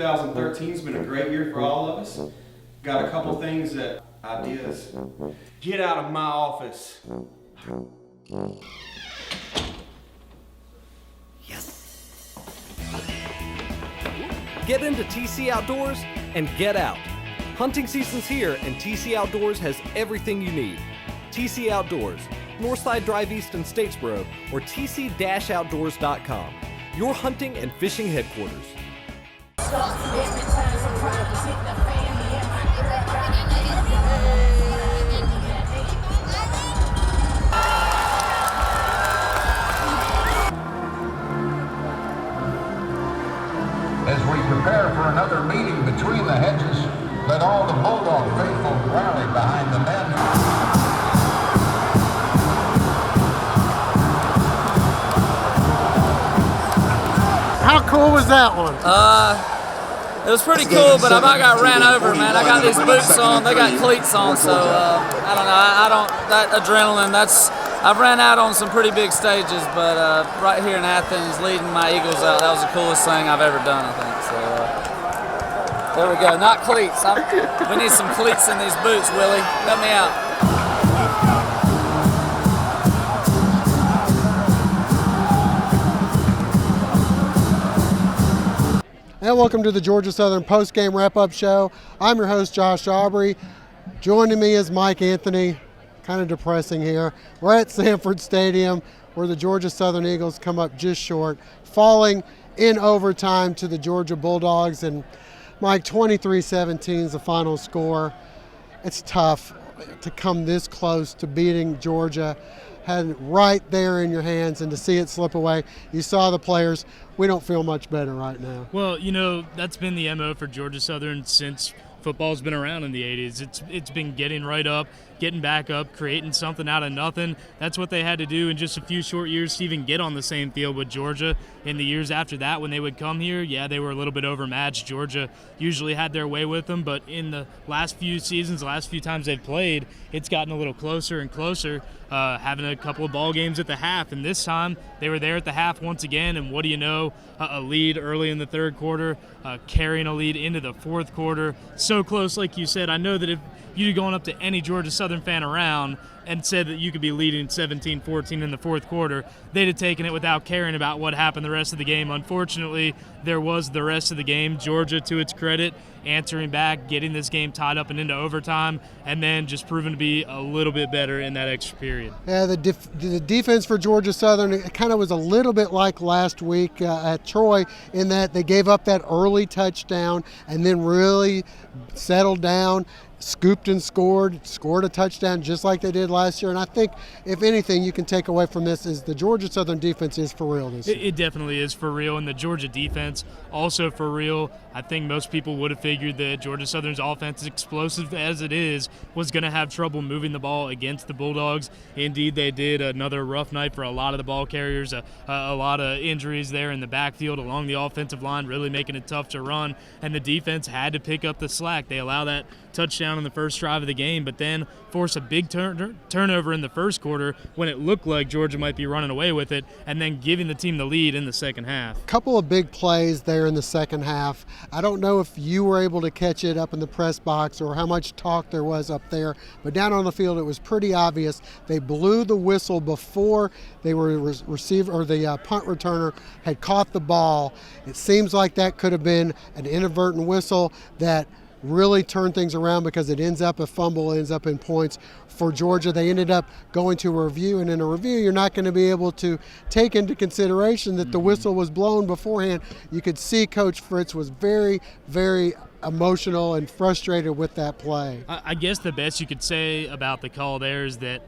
2013's been a great year for all of us. Got a couple things ideas. Get out of my office. Get into TC Outdoors and get out. Hunting season's here and TC Outdoors has everything you need. TC Outdoors, Northside Drive East in Statesboro, or tc-outdoors.com. Your hunting and fishing headquarters. As we prepare for another meeting between the hedges, let all the Bulldog faithful rally behind the men. How cool was that one? It was pretty cool, but I about got ran over, man. I got these boots on, they got cleats on, so I don't know. That adrenaline, I've ran out on some pretty big stages, but right here in Athens, leading my Eagles out, that was the coolest thing I've ever done, I think. So there we go. Not cleats. We need some cleats in these boots, Willie. Help me out. And welcome to the Georgia Southern post-game wrap-up show. I'm your host, Josh Aubrey. Joining me is Mike Anthony. Kind of depressing here. We're at Sanford Stadium where the Georgia Southern Eagles come up just short, falling in overtime to the Georgia Bulldogs. And Mike, 23-17 is the final score. It's tough to come this close to beating Georgia. Had it right there in your hands, and to see it slip away. You saw the players. We don't feel much better right now. Well, you know, that's been the MO for Georgia Southern since football's been around in the 80s. It's been getting right up, getting back up, creating something out of nothing. That's what they had to do in just a few short years to even get on the same field with Georgia. In the years after that, when they would come here, yeah, they were a little bit overmatched. Georgia usually had their way with them, but in the last few seasons, the last few times they've played, it's gotten a little closer and closer, having a couple of ball games at the half. And this time, they were there at the half once again, and what do you know, a lead early in the third quarter, carrying a lead into the fourth quarter. So close, like you said. I know that if you'd gone up to any Georgia Southern fan around and said that you could be leading 17-14 in the fourth quarter, they'd have taken it without caring about what happened the rest of the game. Unfortunately, there was the rest of the game. Georgia, to its credit, answering back, getting this game tied up and into overtime, and then just proving to be a little bit better in that extra period. Yeah, the defense for Georgia Southern, it kind of was a little bit like last week at Troy, in that they gave up that early touchdown and then really settled down, scooped and scored a touchdown just like they did last year. And I think, if anything, you can take away from this is the Georgia Southern defense is for real this year. It definitely is for real, and the Georgia defense also for real. I think most people would have figured that Georgia Southern's offense, as explosive as it is, was going to have trouble moving the ball against the Bulldogs. Indeed, they did. Another rough night for a lot of the ball carriers, a lot of injuries there in the backfield along the offensive line, really making it tough to run, and the defense had to pick up the slack. They allow that touchdown in the first drive of the game, but then force a big turnover in the first quarter when it looked like Georgia might be running away with it, and then giving the team the lead in the second half. A couple of big plays there in the second half. I don't know if you were able to catch it up in the press box or how much talk there was up there, but down on the field it was pretty obvious. They blew the whistle before they were the punt returner had caught the ball. It seems like that could have been an inadvertent whistle that really turned things around, because it ends up a fumble, ends up in points for Georgia. They ended up going to a review, and in a review you're not going to be able to take into consideration that the whistle was blown beforehand. You could see Coach Fritz was very, very emotional and frustrated with that play. I guess the best you could say about the call there is that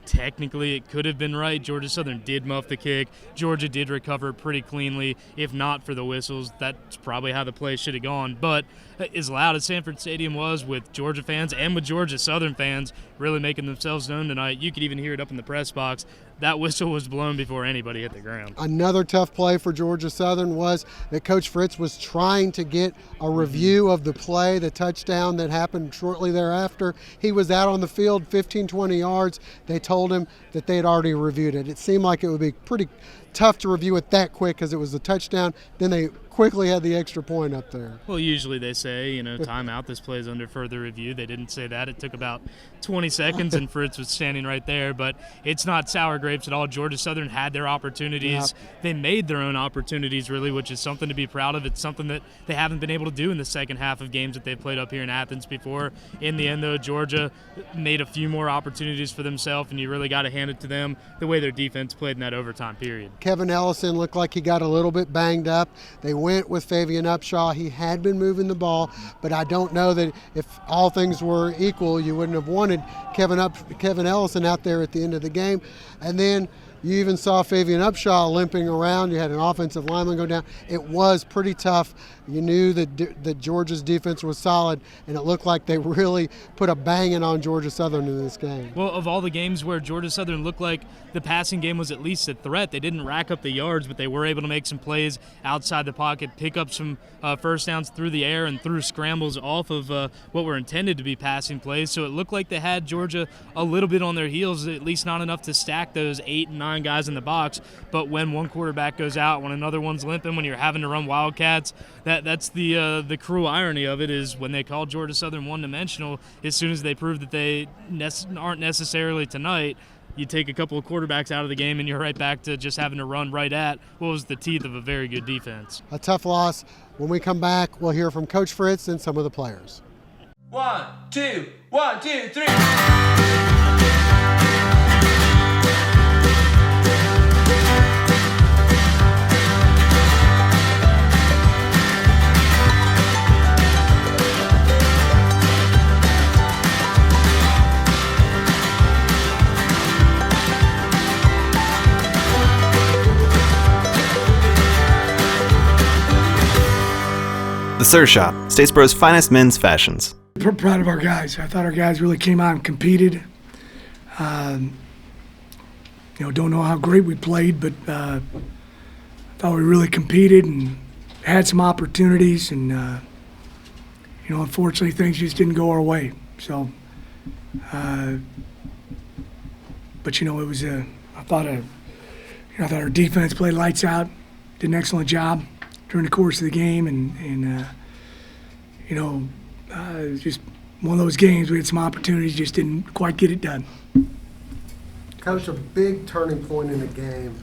technically it could have been right. Georgia Southern did muff the kick. Georgia did recover pretty cleanly. If not for the whistles, that's probably how the play should have gone. But as loud as Sanford Stadium was, with Georgia fans and with Georgia Southern fans really making themselves known tonight, you could even hear it up in the press box. That whistle was blown before anybody hit the ground. Another tough play for Georgia Southern was that Coach Fritz was trying to get a review of the play, the touchdown that happened shortly thereafter. He was out on the field 15, 20 yards. They told him that they had already reviewed it. It seemed like it would be pretty tough to review it that quick because it was a touchdown. Then they quickly had the extra point up there. Well, usually they say, timeout, this play is under further review. They didn't say that. It took about 20 seconds, and Fritz was standing right there. But it's not sour grapes at all. Georgia Southern had their opportunities. Yep. They made their own opportunities, really, which is something to be proud of. It's something that they haven't been able to do in the second half of games that they've played up here in Athens before. In the end, though, Georgia made a few more opportunities for themselves, and you really got to hand it to them the way their defense played in that overtime period. Kevin Ellison looked like he got a little bit banged up. They went with Fabian Upshaw. He had been moving the ball, but I don't know that if all things were equal, you wouldn't have wanted Kevin Ellison out there at the end of the game. And then you even saw Fabian Upshaw limping around. You had an offensive lineman go down. It was pretty tough. You knew that Georgia's defense was solid, and it looked like they really put a banging on Georgia Southern in this game. Well, of all the games where Georgia Southern looked like the passing game was at least a threat, they didn't rack up the yards, but they were able to make some plays outside the pocket, pick up some first downs through the air and through scrambles off of what were intended to be passing plays. So it looked like they had Georgia a little bit on their heels, at least not enough to stack those 8 and 9 guys in the box. But when one quarterback goes out, when another one's limping, when you're having to run Wildcats, that's the cruel irony of it, is when they call Georgia Southern one-dimensional, as soon as they prove that they aren't necessarily tonight, you take a couple of quarterbacks out of the game and you're right back to just having to run right at what was the teeth of a very good defense. A tough loss. When we come back, we'll hear from Coach Fritz and some of the players. 1, 2, 1, 2, 3. The Sir Shop, Statesboro's finest men's fashions. Proud of our guys. I thought our guys really came out and competed. Don't know how great we played, but I thought we really competed and had some opportunities, and unfortunately things just didn't go our way. So, but it was I thought our defense played lights out, did an excellent job during the course of the game, and it was just one of those games. We had some opportunities, just didn't quite get it done. Coach, a big turning point in the game.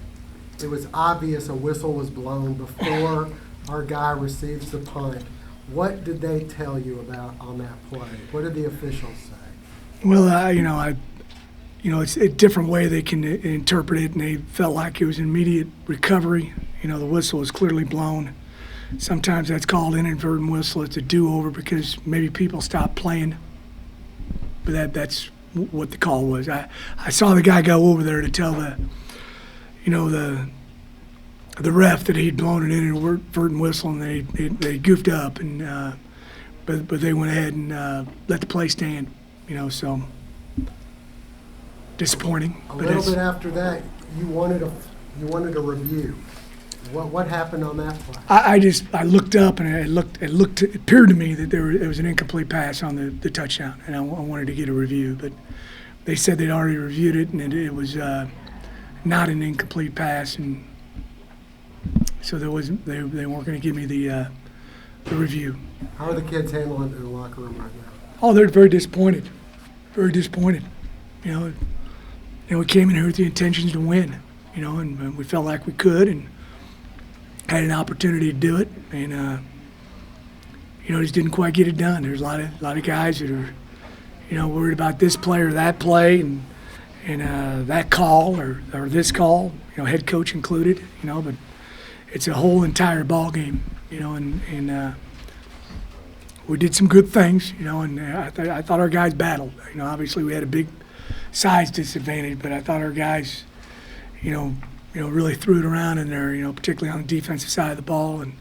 It was obvious a whistle was blown before our guy receives the punt. What did they tell you about on that play? What did the officials say? Well, it's a different way they can interpret it, and they felt like it was an immediate recovery. The whistle was clearly blown. Sometimes that's called inadvertent whistle. It's a do-over because maybe people stopped playing. But that's what the call was. I saw the guy go over there to tell the ref that he'd blown an inadvertent whistle, and they goofed up, and but they went ahead and let the play stand. So disappointing. A little bit after that, you wanted a review. What happened on that play? I looked up, and it appeared to me that there was an incomplete pass on the touchdown, and I wanted to get a review, but they said they'd already reviewed it, and it was not an incomplete pass, and so they weren't going to give me the review. How are the kids handling it in the locker room right now? Oh, they're very disappointed. Very disappointed. We came in here with the intentions to win, and we felt like we could, and had an opportunity to do it, and just didn't quite get it done. There's a lot of guys that are, worried about this play or that play, and that call or this call, head coach included, but it's a whole entire ball game, and we did some good things, and I thought our guys battled. Obviously we had a big size disadvantage, but I thought our guys, really threw it around in there, particularly on the defensive side of the ball, and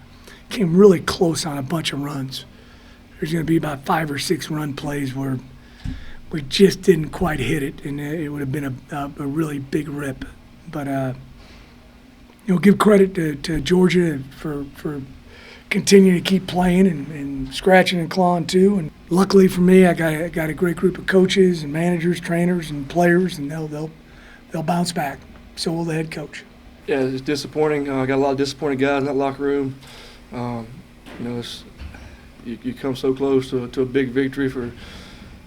came really close on a bunch of runs. There's going to be about 5 or 6 run plays where we just didn't quite hit it, and it would have been a really big rip. But, give credit to Georgia for continuing to keep playing and scratching and clawing too. And luckily for me, I got a great group of coaches and managers, trainers, and players, and they'll bounce back. So will the head coach. Yeah, it's disappointing. I got a lot of disappointed guys in that locker room. You know, you come so close to a big victory for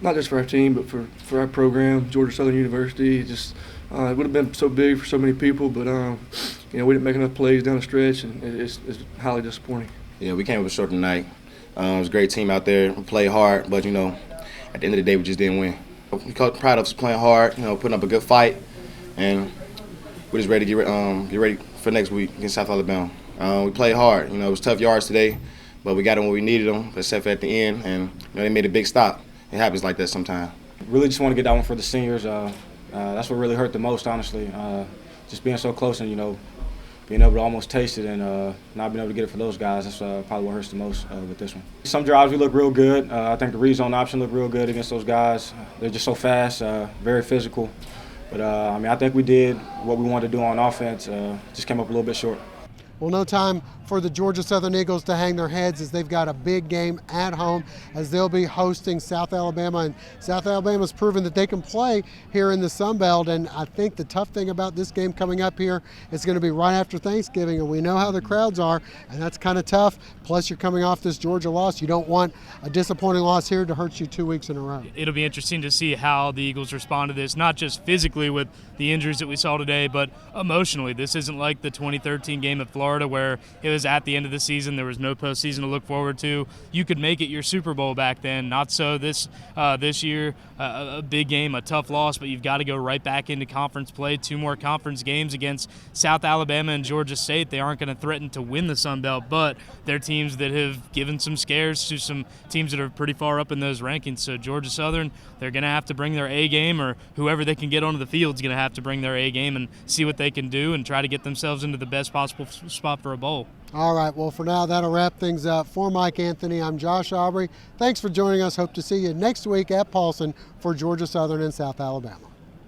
not just for our team, but for our program, Georgia Southern University. It would have been so big for so many people, but you know, we didn't make enough plays down the stretch, and it's highly disappointing. Yeah, we came up short tonight. It was a great team out there. We played hard, but you know, at the end of the day, we just didn't win. We're proud of us playing hard, you know, putting up a good fight, and we're just ready to get ready for next week against South Alabama. We played hard. You know, it was tough yards today, but we got them when we needed them, except for at the end, and you know, they made a big stop. It happens like that sometimes. Really just want to get that one for the seniors. That's what really hurt the most, honestly. Just being so close and, you know, being able to almost taste it and not being able to get it for those guys, that's probably what hurts the most with this one. Some drives we look real good. I think the read zone option looked real good against those guys. They're just so fast, very physical. But, I mean, I think we did what we wanted to do on offense, just came up a little bit short. Well, no time for the Georgia Southern Eagles to hang their heads as they've got a big game at home as they'll be hosting South Alabama. And South Alabama's proven that they can play here in the Sun Belt. And I think the tough thing about this game coming up here is going to be right after Thanksgiving. And we know how the crowds are, and that's kind of tough. Plus, you're coming off this Georgia loss. You don't want a disappointing loss here to hurt you 2 weeks in a row. It'll be interesting to see how the Eagles respond to this, not just physically with the injuries that we saw today, but emotionally. This isn't like the 2013 game at Florida where it was at the end of the season. There was no postseason to look forward to. You could make it your Super Bowl back then. Not so this year. A big game, a tough loss, but you've got to go right back into conference play. 2 more conference games against South Alabama and Georgia State. They aren't going to threaten to win the Sun Belt, but they're teams that have given some scares to some teams that are pretty far up in those rankings. So Georgia Southern, they're going to have to bring their A game, or whoever they can get onto the field is going to have to bring their A game and see what they can do and try to get themselves into the best possible spot for a bowl. All right, well, for now, that'll wrap things up. For Mike Anthony, I'm Josh Aubrey. Thanks for joining us. Hope to see you next week at Paulson for Georgia Southern and South Alabama.